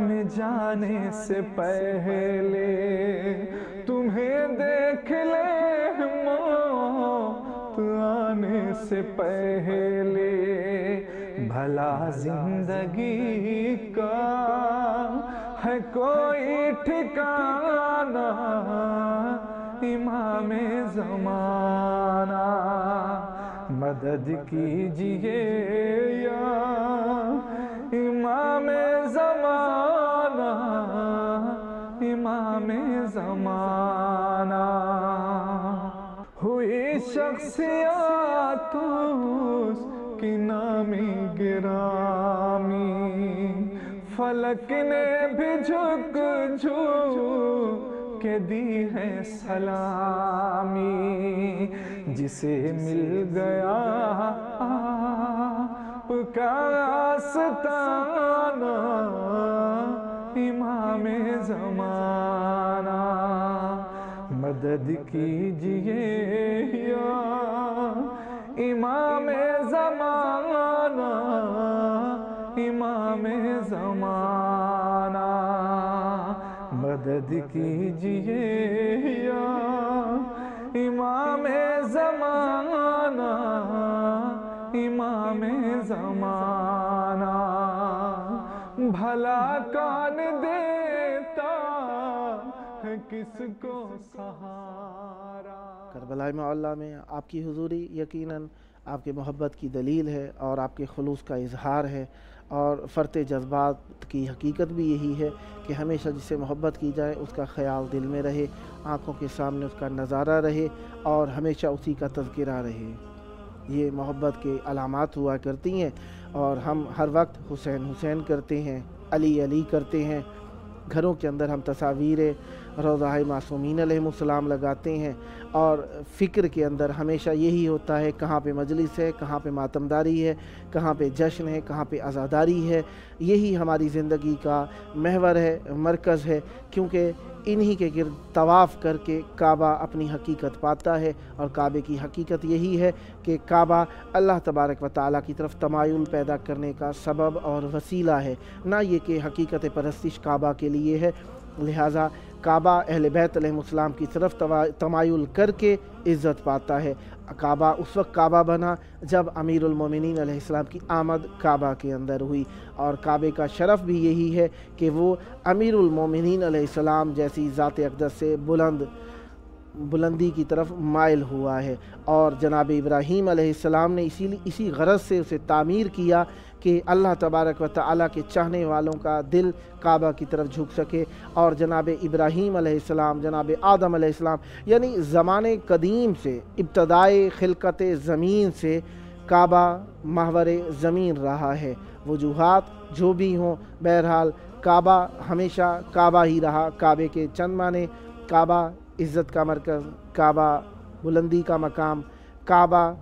میں جانے سے پہلے تمہیں دیکھ لے موت آنے سے پہلے بھلا زندگی کا ہے کوئی ٹھکانہ امام زمانہ مدد کیجئے یا امام زمانہ امام زمانہ ہوئی شخصیات اس کی نامی گرامی فلک نے بھی جھک کے دی ہے سلامی جسے مل گیا آپ کا آستانہ امام زمانہ مدد کیجئے یا امام زمانہ امام زمانہ مدد کیجئے یا امام زمانہ امام زمانہ بھلا کون دیتا ہے کس کو سہارا۔ کربلا معلیٰ میں آپ کی حضوری یقیناً آپ کے محبت کی دلیل ہے اور آپ کے خلوص کا اظہار ہے، اور فرط جذبات کی حقیقت بھی یہی ہے کہ ہمیشہ جس سے محبت کی جائے اس کا خیال دل میں رہے، آنکھوں کے سامنے اس کا نظارہ رہے اور ہمیشہ اسی کا تذکرہ رہے۔ یہ محبت کے علامات ہوا کرتی ہیں، اور ہم ہر وقت حسین حسین کرتے ہیں، علی علی کرتے ہیں، گھروں کے اندر ہم تصاویر روضہ معصومین علیہ السلام لگاتے ہیں، اور فکر کے اندر ہمیشہ یہی ہوتا ہے کہاں پہ مجلس ہے، کہاں پہ ماتمداری ہے، کہاں پہ جشن ہے، کہاں پہ عزاداری ہے۔ یہی ہماری زندگی کا محور ہے، مرکز ہے، کیونکہ انہی کے گرد طواف کر کے کعبہ اپنی حقیقت پاتا ہے، اور کعبے کی حقیقت یہی ہے کہ کعبہ اللہ تبارک و تعالیٰ کی طرف تمایل پیدا کرنے کا سبب اور وسیلہ ہے، نہ یہ کہ حقیقت پرستش کعبہ کے لیے ہے۔ لہٰذا کعبہ اہل بیت علیہ السلام کی طرف تمایل کر کے عزت پاتا ہے۔ کعبہ اس وقت کعبہ بنا جب امیر المومنین علیہ السلام کی آمد کعبہ کے اندر ہوئی، اور کعبے کا شرف بھی یہی ہے کہ وہ امیر المومنین علیہ السلام جیسی ذات اقدس سے بلندی کی طرف مائل ہوا ہے، اور جناب ابراہیم علیہ السلام نے اسی غرض سے اسے تعمیر کیا کہ اللہ تبارک و تعالیٰ کے چاہنے والوں کا دل کعبہ کی طرف جھک سکے، اور جناب ابراہیم علیہ السلام، جناب آدم علیہ السلام، یعنی زمانے قدیم سے، ابتدائے خلقت زمین سے کعبہ محور زمین رہا ہے۔ وجوہات جو بھی ہوں، بہرحال کعبہ ہمیشہ کعبہ ہی رہا۔ کعبے کے چند معنی: کعبہ عزت کا مرکز، کعبہ بلندی کا مقام، کعبہ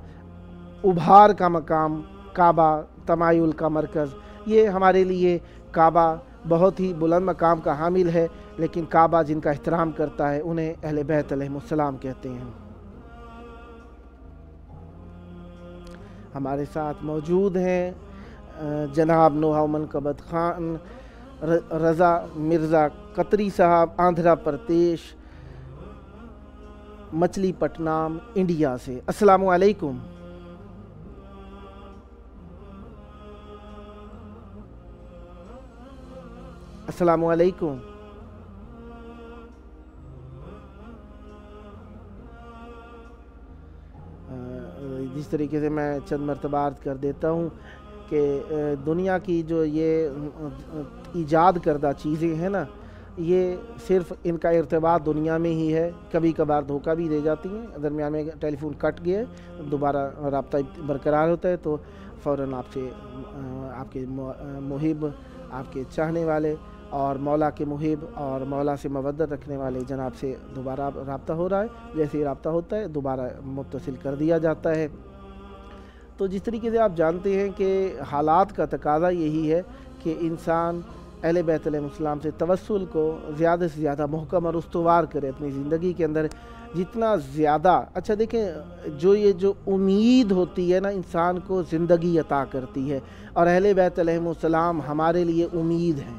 ابھار کا مقام، کعبہ تمایل کا مرکز۔ یہ ہمارے لیے کعبہ بہت ہی بلند مقام کا حامل ہے، لیکن کعبہ جن کا احترام کرتا ہے انہیں اہل بیت علیہ السلام کہتے ہیں۔ ہمارے ساتھ موجود ہیں جناب نوحہ منقبت خان رضا مرزا قطری صاحب، آندھرا پردیش، مچلی پٹنام، انڈیا سے۔ السلام علیکم۔ السلام علیکم۔ جس طریقے سے میں چند مرتبہ عرض کر دیتا ہوں کہ دنیا کی جو یہ ایجاد کردہ چیزیں ہیں نا، یہ صرف ان کا ارتباط دنیا میں ہی ہے۔ کبھی کبھار دھوکہ بھی دے جاتی ہیں، درمیان میں ٹیلی فون کٹ گیا، دوبارہ رابطہ برقرار ہوتا ہے تو فوراً آپ سے آپ کے محب، آپ کے چاہنے والے اور مولا کے محب اور مولا سے مودت رکھنے والے جناب سے دوبارہ رابطہ ہو رہا ہے۔ جیسے ہی رابطہ ہوتا ہے دوبارہ متصل کر دیا جاتا ہے۔ تو جس طریقے سے آپ جانتے ہیں کہ حالات کا تقاضا یہی ہے کہ انسان اہل بیت علیہ السلام سے توسل کو زیادہ سے زیادہ محکم اور استوار کرے اپنی زندگی کے اندر، جتنا زیادہ۔ اچھا دیکھیں، جو امید ہوتی ہے نا، انسان کو زندگی عطا کرتی ہے، اور اہل بیت علیہ السلام ہمارے لیے امید ہیں۔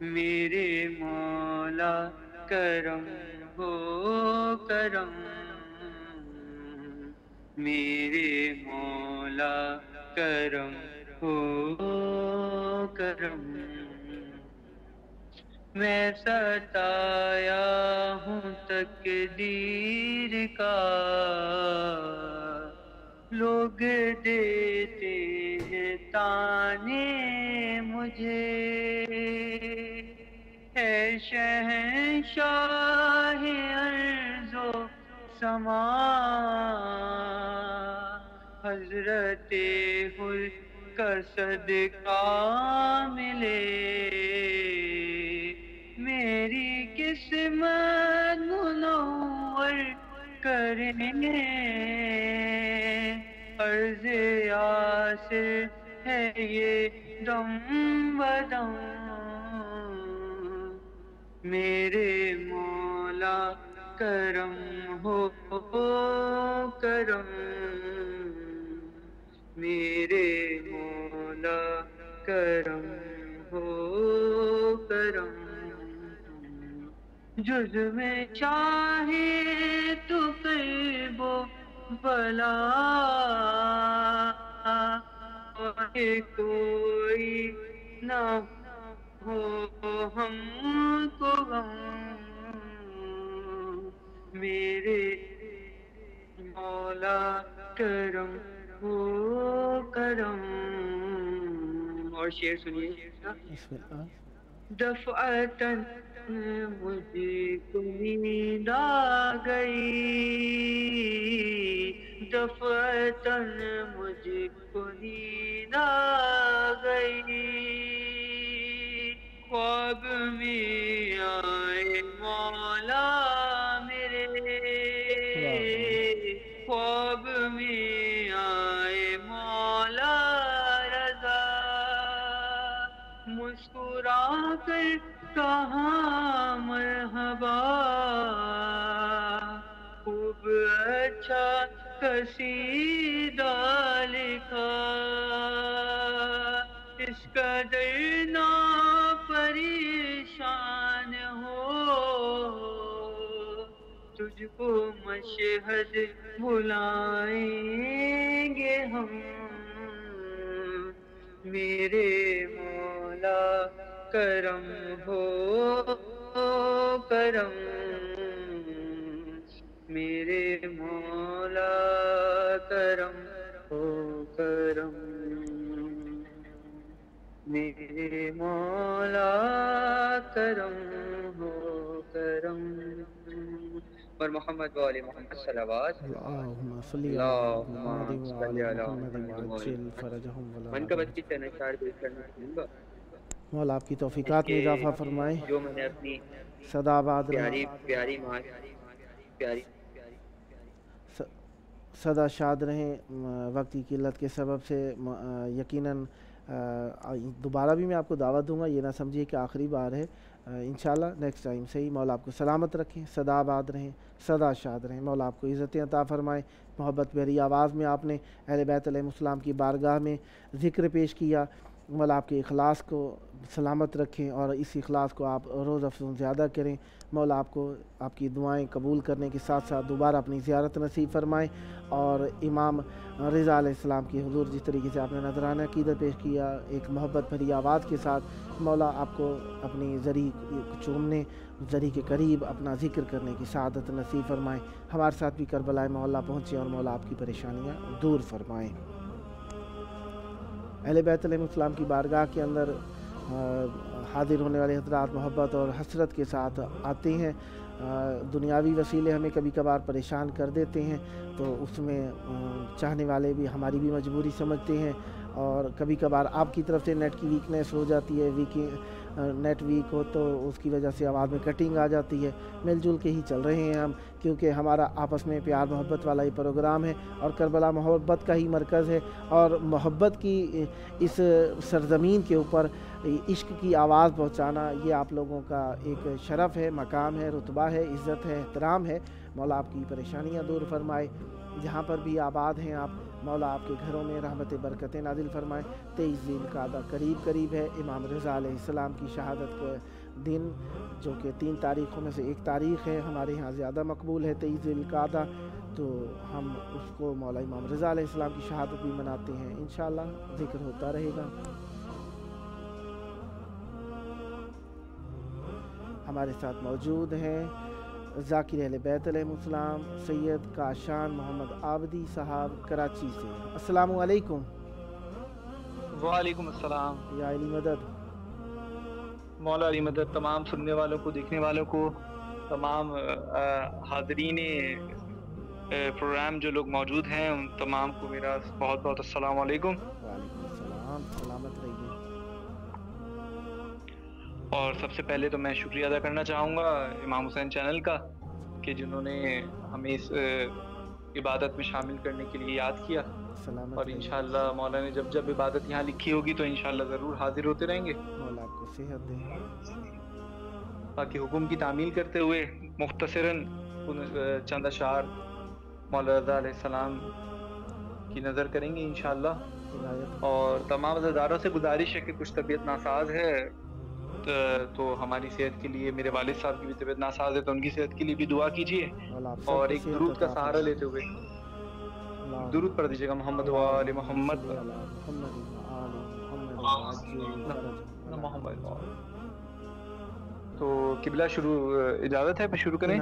میرے مولا کرم ہو کرم، میرے مولا کرم ہو کرم، میں ستایا ہوں تقدیر کا، لوگ دیتے ہیں تانے مجھے، ہے شہنشاہ ارض و سما حضرت حر کا صدقہ ملے، میری قسمت منور کریں عرض یاسر ہے یہ دم بدم، میرے مولا کرم ہو کرم، میرے مولا کرم ہو کرم، جز میں چاہے تو قرب و بلا، اور کوئی نہ ہو ہم کو غم، میرے مولا کرم ہو کرم۔ اور شعر سنیے، بسم اللہ۔ دفعتاً مجھ کو نیند آ گئی، دفعتاً مجھ کو نیند آ گئی، خواب میں آئے مولا میرے، خواب میں آئے مولا رضا، مسکرا کر کہا مرحبا، خوب اچھا قصیدہ لکھا، اس قدر نہ پریشان ہو، تجھ کو مشہد بلائیں گے ہم، میرے مولا کرم ہو کرم، میرے مولا کرم ہو کرم، میرے مولا کرم ہو کرم، اور محمد و آل محمد صلوات، اللہم صلی علی اللہم محمد صلی وعلی علی محمد محمد وعجل فرجہم ولا منقبت کی چند اشعار پیش کرنا چاہوں گا، مولا آپ کی اس توفیقات میں کے اضافہ فرمائے، جو میں نے اپنی صدا آباد رہے، پیاری سدا شاد رہیں۔ وقت کی قلت کے سبب سے یقیناً دوبارہ بھی میں آپ کو دعوت دوں گا، یہ نہ سمجھیے کہ آخری بار ہے، انشاءاللہ نیکسٹ ٹائم سے ہی۔ مولا آپ کو سلامت رکھیں، سدا آباد رہیں، سدا شاد رہیں، مولا آپ کو عزت عطا فرمائے۔ محبت بھری آواز میں آپ نے اہل بیت علیہ السلام کی بارگاہ میں ذکر پیش کیا، مولا آپ کے اخلاص کو سلامت رکھیں اور اس اخلاص کو آپ روز افزوں زیادہ کریں۔ مولا آپ کو آپ کی دعائیں قبول کرنے کے ساتھ ساتھ دوبارہ اپنی زیارت نصیب فرمائیں، اور امام رضا علیہ السلام کی حضور جس طریقے سے آپ نے نذرانہ عقیدت پیش کیا ایک محبت بھری آواز کے ساتھ، مولا آپ کو اپنی زری چومنے، زری کے قریب اپنا ذکر کرنے کی سعادت نصیب فرمائیں۔ ہمارے ساتھ بھی کربلا مولا پہنچے اور مولا آپ کی پریشانیاں دور فرمائیں۔ اہل بیت علیہ السلام کی بارگاہ کے اندر حاضر ہونے والے حضرات محبت اور حسرت کے ساتھ آتے ہیں، دنیاوی وسیلے ہمیں کبھی کبھار پریشان کر دیتے ہیں، تو اس میں چاہنے والے بھی ہماری بھی مجبوری سمجھتے ہیں، اور کبھی کبھار آپ کی طرف سے نیٹ کی ویکنیس ہو جاتی ہے، نیٹ ویک ہو تو اس کی وجہ سے آواز میں کٹنگ آ جاتی ہے۔ مل جل کے ہی چل رہے ہیں ہم، کیونکہ ہمارا آپس میں پیار محبت والا ہی پروگرام ہے، اور کربلا محبت کا ہی مرکز ہے، اور محبت کی اس سرزمین کے اوپر عشق کی آواز پہنچانا یہ آپ لوگوں کا ایک شرف ہے، مقام ہے، رتبہ ہے، عزت ہے، احترام ہے۔ مولا آپ کی پریشانیاں دور فرمائے، جہاں پر بھی آباد ہیں آپ، مولا آپ کے گھروں میں رحمت برکتیں نازل فرمائے۔ 23 ذی القعدہ قریب ہے، امام رضا علیہ السلام کی شہادت کا دن، جو کہ 3 تاریخوں میں سے ایک تاریخ ہے، ہمارے ہاں زیادہ مقبول ہے 23 ذی القعدہ، تو ہم اس کو مولا امام رضا علیہ السلام کی شہادت بھی مناتے ہیں، انشاءاللہ ذکر ہوتا رہے گا۔ ہمارے ساتھ موجود ہیں ذاکر اہل بیت علیہ السلام سید کاشان محمد عابدی صاحب کراچی سے۔ السلام علیکم۔ وعلیکم السلام۔ یا علی مدد۔ مولا علی مدد تمام سننے والوں کو، دیکھنے والوں کو، تمام حاضرین پروگرام جو لوگ موجود ہیں ان تمام کو میرا بہت بہت السلام علیکم۔ وعلیکم السلام، سلامت رہیے۔ اور سب سے پہلے تو میں شکریہ ادا کرنا چاہوں گا امام حسین چینل کا کہ جنہوں نے ہمیں اس عبادت میں شامل کرنے کے لیے یاد کیا، اور انشاءاللہ مولا نے جب جب عبادت یہاں لکھی ہوگی تو انشاءاللہ ضرور حاضر ہوتے رہیں گے۔ مولا آپ کو صحت دے۔ باقی حکم کی تعمیل کرتے ہوئے مختصراً چند اشعار مولا رضا علیہ السلام کی نظر کریں گے انشاءاللہ۔ اور تمام عزیزداروں سے گزارش ہے کہ کچھ طبیعت ناساز ہے تو ہماری صحت کے لیے، میرے والد صاحب کی بھی طبیعت ناساز ہے تو ان کی صحت کے لیے بھی دعا کیجیے، اور ایک درود کا سہارا لیتے ہوئے درود پڑھ دیجیے گا محمد و آل محمد۔ تو قبلہ اجازت ہے شروع کریں؟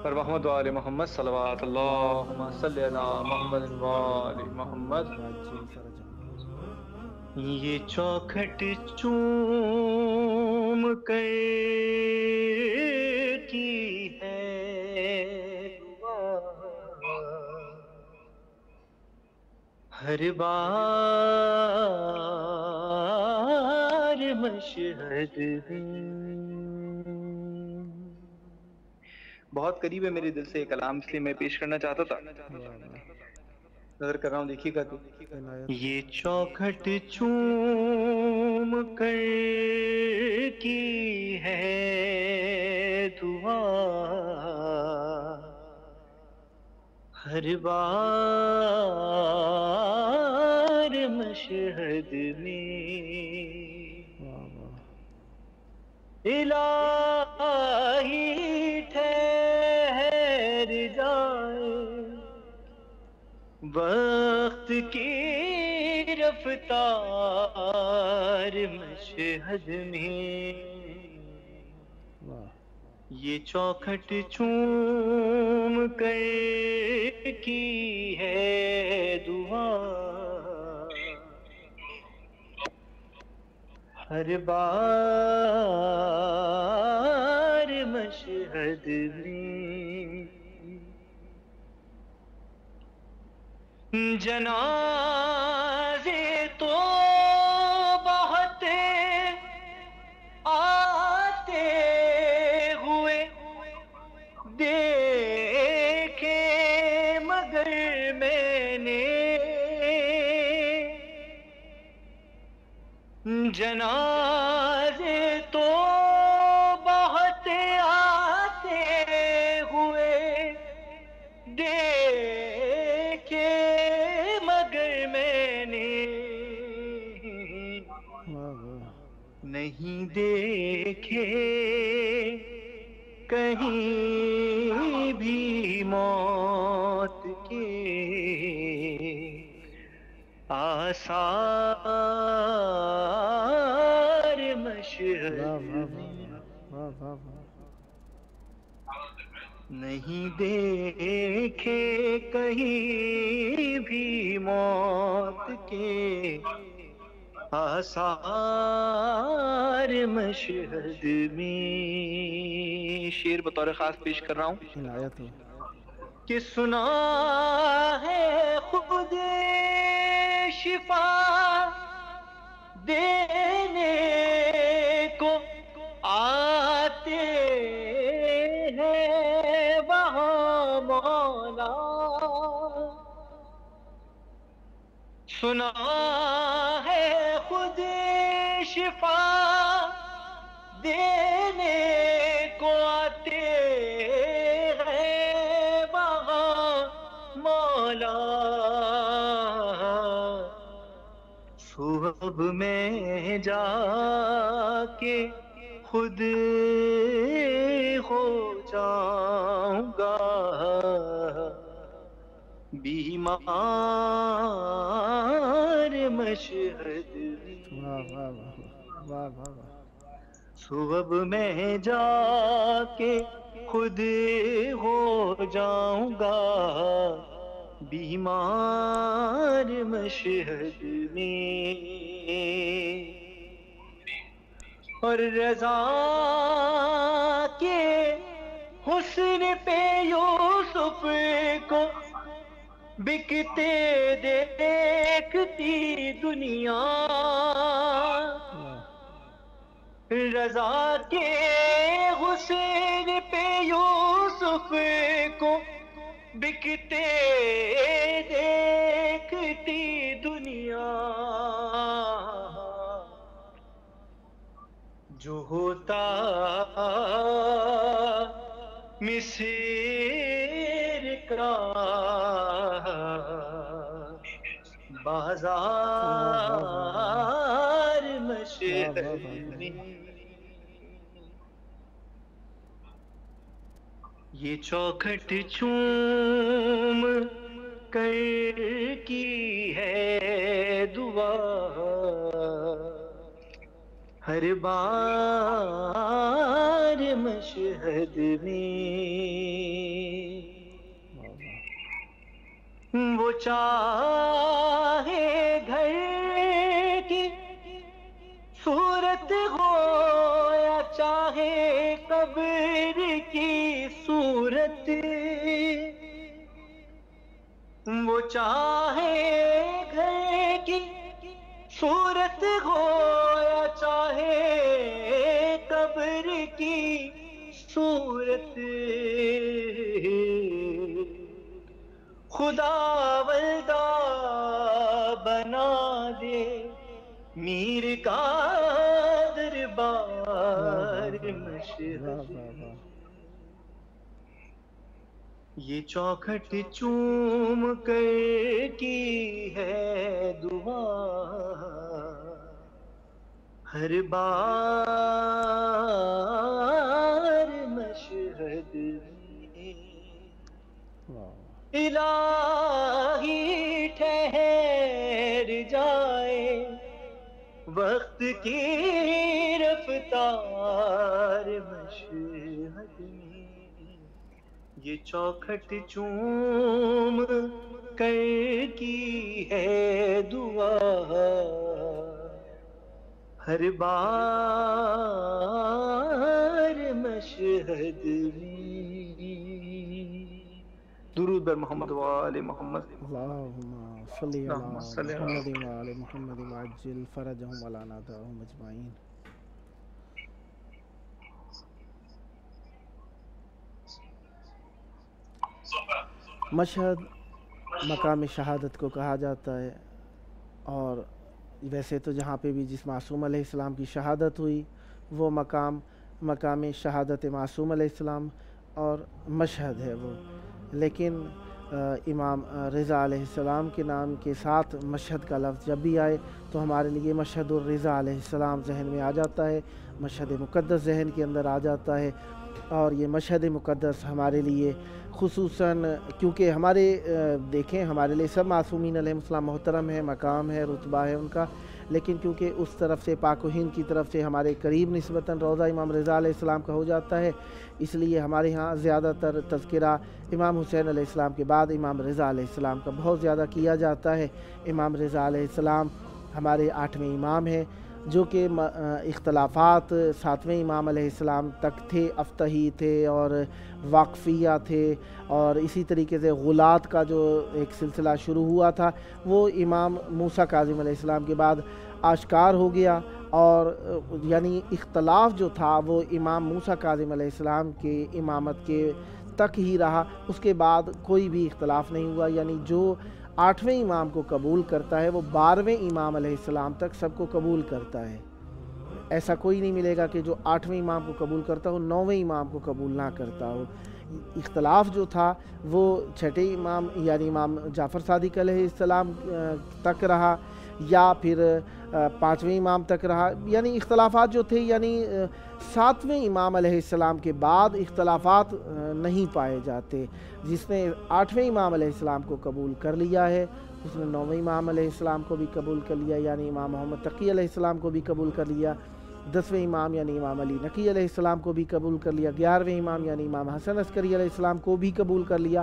پر محمد و آل محمد صلوات اللہم صلی علی محمد و آل محمد۔ یہ چوکھٹ چوم کر کی ہے دعا، ہر بار مشہد بہت قریب ہے میرے دل سے یہ کلام، اس لیے میں پیش کرنا چاہتا تھا، نظر کر رہا ہوں، دیکھیے گا تو۔ یہ چوکھٹ چوم کر کی ہے دعا، ہر بار مشہد میں الہی ٹھہر جائے وقت کی رفتار مشہد میں، یہ چوکھٹ چوم کر کی ہے دعا، ہر بار مشہد میں جنازے تو بہت آتے ہوئے دیکھے، مگر میں نے جنازے تو بہت آتے ہوئے دیکھے، مگر میں نے نہیں دیکھے کہیں بھی موت کے آثار مشہد نہیں دیکھے کہیں بھی موت کے آثار مشہد میں۔ شعر بطور خاص پیش کر رہا ہوں کہ سنا ہے خود شفا دینے کو آتے ہیں وہاں مولا، سنا ہے خود شفا دینے کو آتے ہیں وہاں صبح میں جا کے خود ہو جاؤں گا بیمار مشہد میں، واہ واہ واہ واہ واہ واہ۔ صبح میں جا کے خود ہو جاؤں گا بیمار مشہد میں، اور رضا کے حسن پہ یوسف کو بکتے دیکھتی دنیا، رضا کے حسن پہ یوسف کو بکتے دیکھتی دنیا، جو ہوتا مصر کا بازار مشہد میں، یہ چوکھٹ چوم کر کی ہے دعا ہر بار مشہد میں، وہ چاہے گھر کی صورت ہو یا چاہے قبر کی صورت، وہ چاہے گھر کی صورت ہو یا چاہے قبر کی صورت، خدا ولدہ بنا دے میر کا دربار مشہد، یہ چوکھٹ چوم کر کی ہے دعا ہر بار مشہد میں، الہی ٹھہر جائے وقت کی رفتار مشہد میں، یہ چوکھٹ چوم کر کی ہے دعا ہر بار مشہد میں۔ درود بر محمد و آل محمد۔ اللہم صلی علی محمد و آل محمد وعجل فرجہم ولا نادعہم اجمعین۔ مشہد مقام شہادت کو کہا جاتا ہے، اور ویسے تو جہاں پہ بھی جس معصوم علیہ السلام کی شہادت ہوئی وہ مقام شہادت معصوم علیہ السلام اور مشہد ہے وہ، لیکن امام رضا علیہ السلام کے نام کے ساتھ مشہد کا لفظ جب بھی آئے تو ہمارے لیے مشہد الرضا علیہ السلام ذہن میں آ جاتا ہے، مشہد مقدس ذہن کے اندر آ جاتا ہے، اور یہ مشہد مقدس ہمارے لیے خصوصاً کیونکہ ہمارے دیکھیں ہمارے لیے سب معصومین علیہ السلام محترم ہے، مقام ہے، رتبہ ہے ان کا، لیکن کیونکہ اس طرف سے پاک و ہند کی طرف سے ہمارے قریب نسبتاً روضہ امام رضا علیہ السلام کا ہو جاتا ہے، اس لیے ہمارے ہاں زیادہ تر تذکرہ امام حسین علیہ السلام کے بعد امام رضا علیہ السلام کا بہت زیادہ کیا جاتا ہے۔ امام رضا علیہ السلام ہمارے 8ویں امام ہیں، جو کہ اختلافات 7ویں امام علیہ السلام تک تھے، افتحی تھے اور واقفیہ تھے، اور اسی طریقے سے غلات کا جو ایک سلسلہ شروع ہوا تھا وہ امام موسیٰ کاظم علیہ السلام کے بعد آشکار ہو گیا، اور یعنی اختلاف جو تھا وہ امام موسیٰ کاظم علیہ السلام کے امامت کے تک ہی رہا، اس کے بعد کوئی بھی اختلاف نہیں ہوا، یعنی جو 8ویں امام کو قبول کرتا ہے وہ 12ویں امام علیہ السلام تک سب کو قبول کرتا ہے۔ ایسا کوئی نہیں ملے گا کہ جو 8ویں امام کو قبول کرتا ہو 9ویں امام کو قبول نہ کرتا ہو۔ اختلاف جو تھا وہ 6ٹھے امام یعنی امام جعفر صادق علیہ السلام تک رہا، یا پھر 5ویں امام تک رہا، یعنی اختلافات جو تھے، یعنی 7ویں امام علیہ السلام کے بعد اختلافات نہیں پائے جاتے۔ جس نے 8ویں امام علیہ السلام کو قبول کر لیا ہے اس نے 9ویں امام علیہ السلام کو بھی قبول کر لیا، یعنی امام محمد تقی علیہ السلام کو بھی قبول کر لیا۔ 10ویں امام یعنی امام علی نقی علیہ السلام کو بھی قبول کر لیا۔ 11ویں امام یعنی امام حسن عسکری علیہ السلام کو بھی قبول کر لیا۔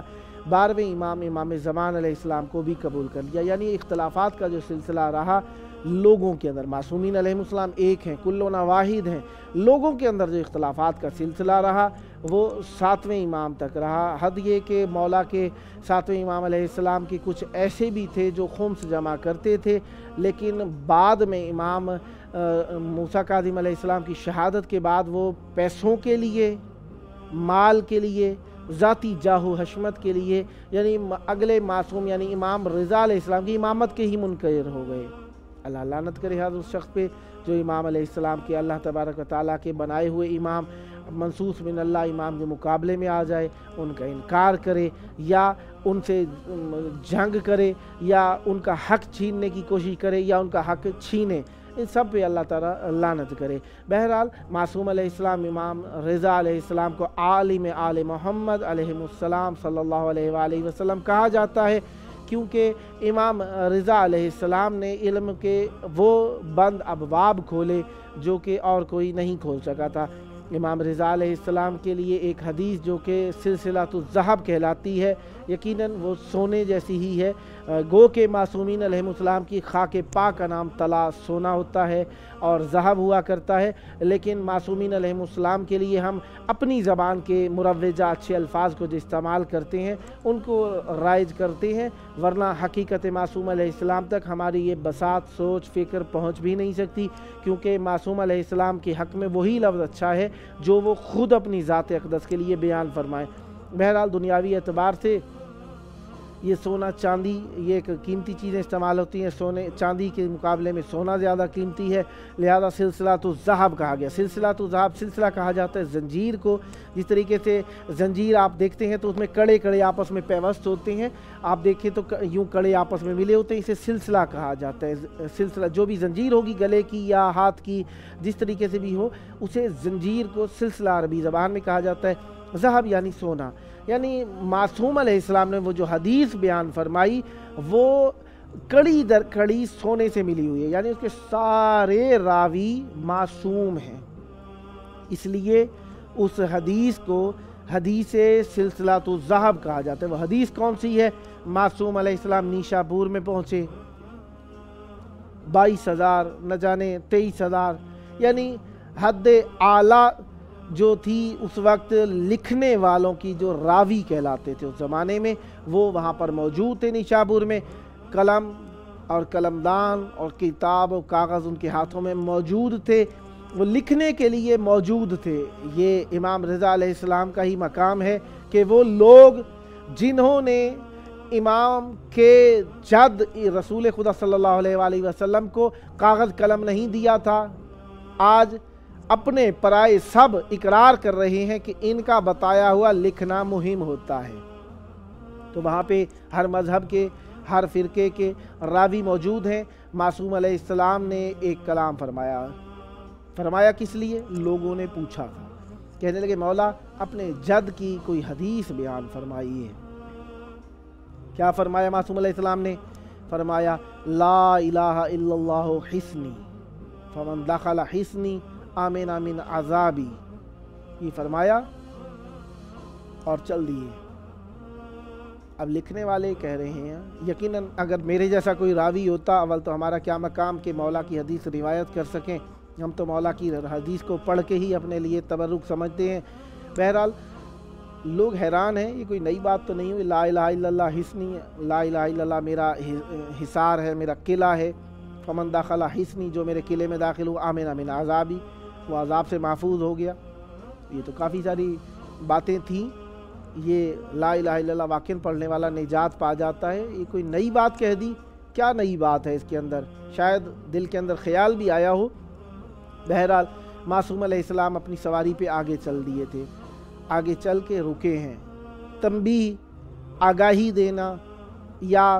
12ویں امام امام زمان علیہ السلام کو بھی قبول کر لیا۔ یعنی اختلافات کا جو سلسلہ رہا لوگوں کے اندر، معصومین علیہ السلام ایک ہیں، کلنا واحد ہیں، لوگوں کے اندر جو اختلافات کا سلسلہ رہا وہ 7ویں امام تک رہا۔ حد یہ کہ مولا کے 7ویں امام علیہ السلام کے کچھ ایسے بھی تھے جو خمس جمع کرتے تھے، لیکن بعد میں امام موسیٰ کاظم علیہ السلام کی شہادت کے بعد وہ پیسوں کے لیے، مال کے لیے، ذاتی جاہ و حشمت کے لیے، یعنی اگلے معصوم یعنی امام رضا علیہ السلام کی امامت کے ہی منکر ہو گئے۔ اللہ لعنت کرے ہر اس شخص پہ جو امام علیہ السلام کے اللہ تبارک و تعالیٰ کے بنائے ہوئے امام منصوص من اللہ امام کے مقابلے میں آ جائے، ان کا انکار کرے یا ان سے جنگ کرے یا ان کا حق چھیننے کی کوشش کرے یا ان کا حق چھینے، ان سب پہ اللہ تعالیٰ لعنت کرے۔ بہرحال معصوم علیہ السلام امام رضا علیہ السلام کو عالم آل محمد علیہ السلام صلی اللہ علیہ وآلہ وسلم کہا جاتا ہے، کیونکہ امام رضا علیہ السلام نے علم کے وہ بند ابواب کھولے جو کہ اور کوئی نہیں کھول سکا تھا۔ امام رضا علیہ السلام کے لیے ایک حدیث جو کہ سلسلۃ الذہب کہلاتی ہے، یقیناً وہ سونے جیسی ہی ہے۔ گو کہ معصومین علیہ السلام کی خاک پاک کا نام طلا سونا ہوتا ہے اور ذہب ہوا کرتا ہے، لیکن معصومین علیہ السلام کے لیے ہم اپنی زبان کے مروجہ اچھے الفاظ کو جو استعمال کرتے ہیں ان کو رائج کرتے ہیں، ورنہ حقیقت معصوم علیہ السلام تک ہماری یہ بساط، سوچ، فکر پہنچ بھی نہیں سکتی، کیونکہ معصوم علیہ السلام کے حق میں وہی لفظ اچھا ہے جو وہ خود اپنی ذات اقدس کے لیے بیان فرمائیں۔ بہرحال دنیاوی اعتبار سے یہ سونا چاندی یہ ایک قیمتی چیزیں استعمال ہوتی ہیں، سونے چاندی کے مقابلے میں سونا زیادہ قیمتی ہے، لہذا سلسلۃ الذہب کہا گیا۔ سلسلۃ الذہب سلسلہ کہا جاتا ہے زنجیر کو، جس طریقے سے زنجیر آپ دیکھتے ہیں تو اس میں کڑے کڑے آپس میں پیوست ہوتے ہیں، آپ دیکھیں تو یوں کڑے آپس میں ملے ہوتے ہیں، اسے سلسلہ کہا جاتا ہے۔ سلسلہ جو بھی زنجیر ہوگی گلے کی یا ہاتھ کی، جس طریقے سے بھی ہو، اسے زنجیر کو سلسلہ عربی زبان میں کہا جاتا ہے۔ ذہب یعنی سونا، یعنی معصوم علیہ السلام نے وہ جو حدیث بیان فرمائی وہ کڑی در کڑی سونے سے ملی ہوئی ہے، یعنی اس کے سارے راوی معصوم ہیں، اس لیے اس حدیث کو حدیث سلسلۃ الذہب کہا جاتا ہے۔ وہ حدیث کون سی ہے؟ معصوم علیہ السلام نیشا پور میں پہنچے، 22,000 نہ جانے 23,000، یعنی حد اعلیٰ جو تھی اس وقت لکھنے والوں کی، جو راوی کہلاتے تھے اس زمانے میں، وہ وہاں پر موجود تھے نیشابور میں، قلم اور قلمدان اور کتاب و کاغذ ان کے ہاتھوں میں موجود تھے، وہ لکھنے کے لیے موجود تھے۔ یہ امام رضا علیہ السلام کا ہی مقام ہے کہ وہ لوگ جنہوں نے امام کے جد رسول خدا صلی اللہ علیہ وآلہ وسلم کو کاغذ قلم نہیں دیا تھا، آج اپنے پرائے سب اقرار کر رہے ہیں کہ ان کا بتایا ہوا لکھنا مہم ہوتا ہے۔ تو وہاں پہ ہر مذہب کے، ہر فرقے کے راوی موجود ہیں۔ معصوم علیہ السلام نے ایک کلام فرمایا کس لیے؟ لوگوں نے پوچھا تھا، کہنے لگے مولا اپنے جد کی کوئی حدیث بیان فرمائیے۔ کیا فرمایا معصوم علیہ السلام نے؟ فرمایا لا الہ الا اللہ حسنی فمن دخل حسنی آمن من عذابی، یہ فرمایا اور چل دیے۔ اب لکھنے والے کہہ رہے ہیں یقیناً اگر میرے جیسا کوئی راوی ہوتا، اول تو ہمارا کیا مقام کہ مولا کی حدیث روایت کر سکیں، ہم تو مولا کی حدیث کو پڑھ کے ہی اپنے لیے تبرک سمجھتے ہیں۔ بہرحال لوگ حیران ہیں، یہ کوئی نئی بات تو نہیں ہوئی، لا الہ الا اللہ حسنی، لا الہ الا اللہ میرا حصار ہے، میرا قلعہ ہے، فمن دخل حسنی، جو میرے قلعے میں داخل ہو، آمن من عذابی، وہ عذاب سے محفوظ ہو گیا۔ یہ تو کافی ساری باتیں تھیں، یہ لا الہ الا اللہ واقعاً پڑھنے والا نجات پا جاتا ہے، یہ کوئی نئی بات کہہ دی؟ کیا نئی بات ہے اس کے اندر؟ شاید دل کے اندر خیال بھی آیا ہو۔ بہرحال معصوم علیہ السلام اپنی سواری پہ آگے چل دیے تھے، آگے چل کے رکے ہیں۔ تنبیہ، آگاہی دینا یا